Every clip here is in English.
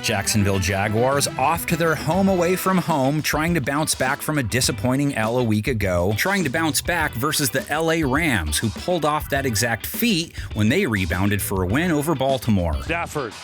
Jacksonville Jaguars off to their home away from home, trying to bounce back from a disappointing L a week ago, trying to bounce back versus the LA Rams, who pulled off that exact feat when they rebounded for a win over Baltimore. Stafford,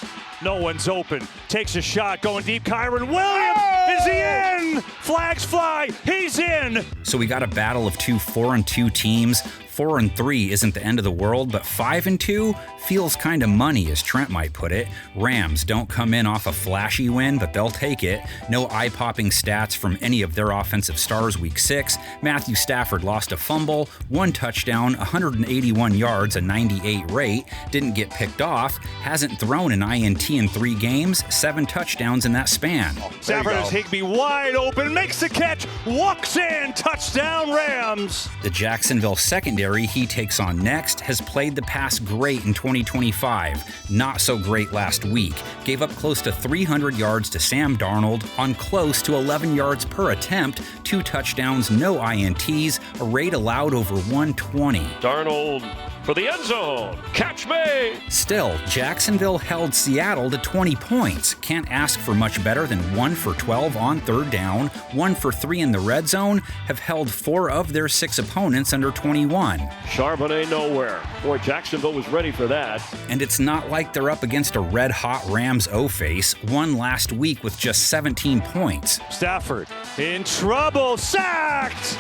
no one's open, takes a shot, going deep. Kyron Williams, is he in? Flags fly, he's in. So we got a battle of two 4-2 teams. 4-3 isn't the end of the world, but 5-2 feels kind of money, as Trent might put it. Rams don't come in off a flashy win, but they'll take it. No eye-popping stats from any of their offensive stars week 6. Matthew Stafford lost a fumble, 1 touchdown, 181 yards, a 98 rate, didn't get picked off, hasn't thrown an INT in 3 games, 7 touchdowns in that span. Stafford has Higbee wide open, makes the catch, walks in, touchdown Rams. The Jacksonville secondary he takes on next has played the pass great in 2025. Not so great last week. Gave up close to 300 yards to Sam Darnold on close to 11 yards per attempt, 2 touchdowns, no INTs, a rate allowed over 120. Darnold for the end zone. Catch me! Still, Jacksonville held Seattle to 20 points. Can't ask for much better than 1 for 12 on 3rd down, 1 for 3 in the red zone, have held 4 of their 6 opponents under 21. Charbonnet nowhere. Boy, Jacksonville was ready for that. And it's not like they're up against a red-hot Rams O-face, won last week with just 17 points. Stafford in trouble, sacked!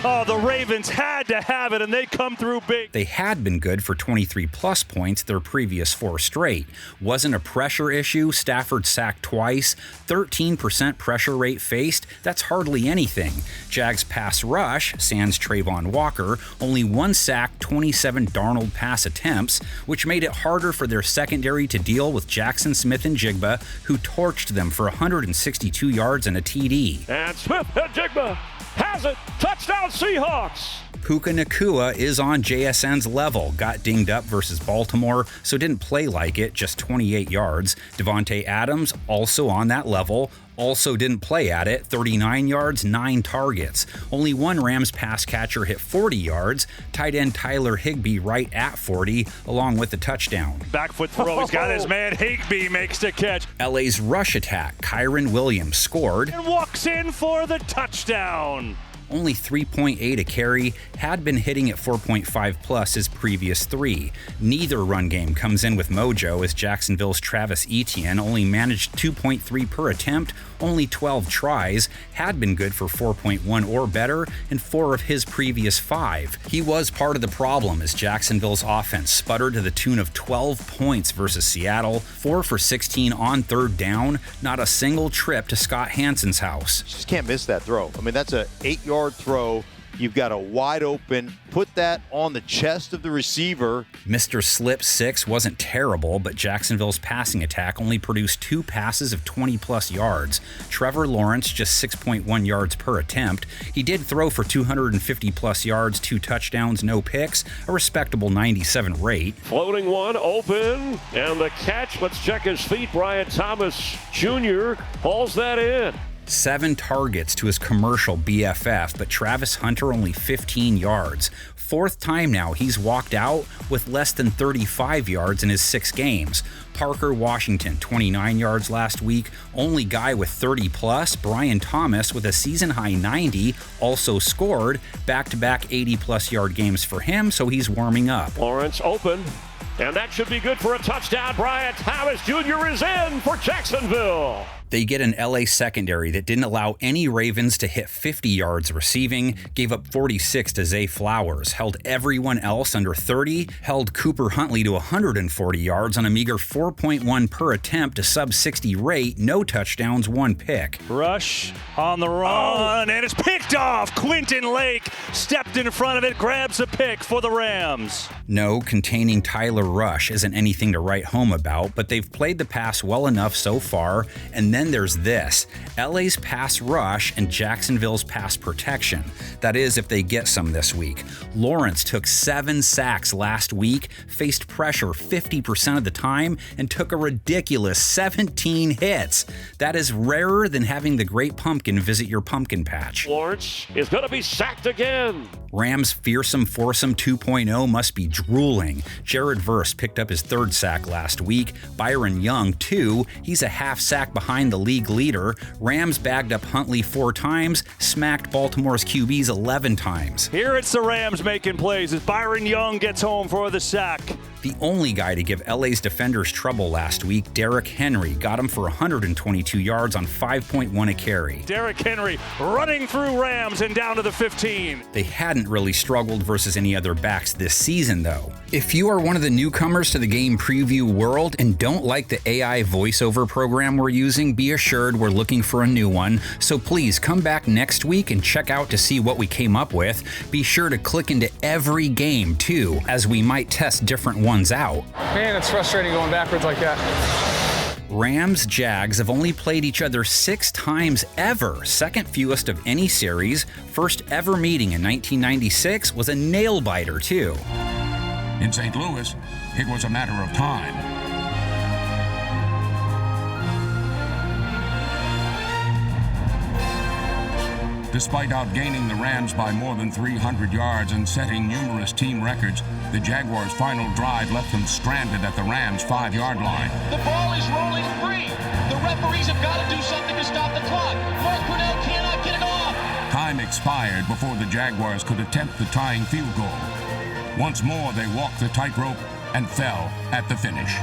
Oh, the Ravens had to have it, and they come through big. They had been good for 23-plus points their previous 4 straight. Wasn't a pressure issue. Stafford sacked twice. 13% pressure rate faced. That's hardly anything. Jags pass rush, sans Trayvon Walker, only 1 sack, 27 Darnold pass attempts, which made it harder for their secondary to deal with Jackson Smith and Jigba, who torched them for 162 yards and a TD. And Smith and Jigba has it. Touchdown Seahawks. Puka Nacua is on JSN's level. Got dinged up versus Baltimore, so didn't play like it, just 28 yards. Devontae Adams also on that level. Also didn't play at it, 39 yards, 9 targets. Only 1 Rams pass catcher hit 40 yards. Tight end Tyler Higbee right at 40, along with the touchdown. Back foot throw, he's got his man. Higbee makes the catch. LA's rush attack, Kyron Williams scored. And walks in for the touchdown. Only 3.8 a carry, had been hitting at 4.5 plus his previous 3. Neither run game comes in with mojo, as Jacksonville's Travis Etienne only managed 2.3 per attempt, only 12 tries, had been good for 4.1 or better in 4 of his previous 5. He was part of the problem as Jacksonville's offense sputtered to the tune of 12 points versus Seattle, 4 for 16 on 3rd down, not a single trip to Scott Hansen's house. Just can't miss that throw. I mean, that's a 8-yard throw. You've got a wide open, put that on the chest of the receiver. Mr. Slip 6 wasn't terrible, but Jacksonville's passing attack only produced 2 passes of 20-plus yards. Trevor Lawrence just 6.1 yards per attempt. He did throw for 250-plus yards, 2 touchdowns, no picks, a respectable 97 rate. Floating one, open, and the catch. Let's check his feet. Brian Thomas Jr. hauls that in. 7 targets to his commercial BFF, but Travis Hunter only 15 yards. 4th time now he's walked out with less than 35 yards in his 6 games. Parker Washington, 29 yards last week. Only guy with 30-plus, Brian Thomas with a season-high 90, also scored. Back-to-back 80-plus yard games for him, so he's warming up. Lawrence open, and that should be good for a touchdown. Brian Thomas Jr. is in for Jacksonville. They get an LA secondary that didn't allow any Ravens to hit 50 yards receiving, gave up 46 to Zay Flowers, held everyone else under 30, held Cooper Huntley to 140 yards on a meager 4.1 per attempt, a sub-60 rate, no touchdowns, 1 pick. Rush on the run, and it's picked off. Quentin Lake stepped in front of it, grabs a pick for the Rams. No, containing Tyler Rush isn't anything to write home about, but they've played the pass well enough so far, and then Then there's this: LA's pass rush and Jacksonville's pass protection. That is, if they get some this week. Lawrence took 7 sacks last week, faced pressure 50% of the time, and took a ridiculous 17 hits. That is rarer than having the Great Pumpkin visit your pumpkin patch. Lawrence is going to be sacked again. Rams' fearsome foursome 2.0 must be drooling. Jared Verse picked up his 3rd sack last week. Byron Young, too. He's a half sack behind the league leader. Rams bagged up Huntley 4 times, smacked Baltimore's QBs 11 times. Here it's the Rams making plays as Byron Young gets home for the sack. The only guy to give LA's defenders trouble last week, Derrick Henry, got him for 122 yards on 5.1 a carry. Derrick Henry running through Rams and down to the 15. They hadn't really struggled versus any other backs this season, though. If you are one of the newcomers to the game preview world and don't like the AI voiceover program we're using, be assured we're looking for a new one. So please come back next week and check out to see what we came up with. Be sure to click into every game, too, as we might test different ones out. Man, it's frustrating going backwards like that. Rams Jags have only played each other 6 times ever, second fewest of any series. First ever meeting in 1996 was a nail-biter, too. In St. Louis, it was a matter of time. Despite outgaining the Rams by more than 300 yards and setting numerous team records, the Jaguars' final drive left them stranded at the Rams' 5-yard line. The ball is rolling free. The referees have got to do something to stop the clock. Mark Brunell cannot get it off. Time expired before the Jaguars could attempt the tying field goal. Once more, they walked the tightrope and fell at the finish.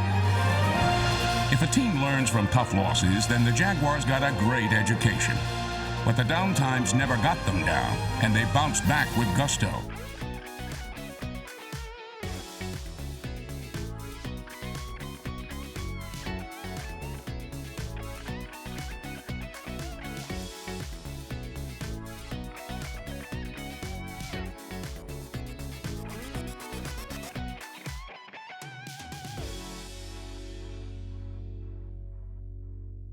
If a team learns from tough losses, then the Jaguars got a great education. But the downtimes never got them down, and they bounced back with gusto.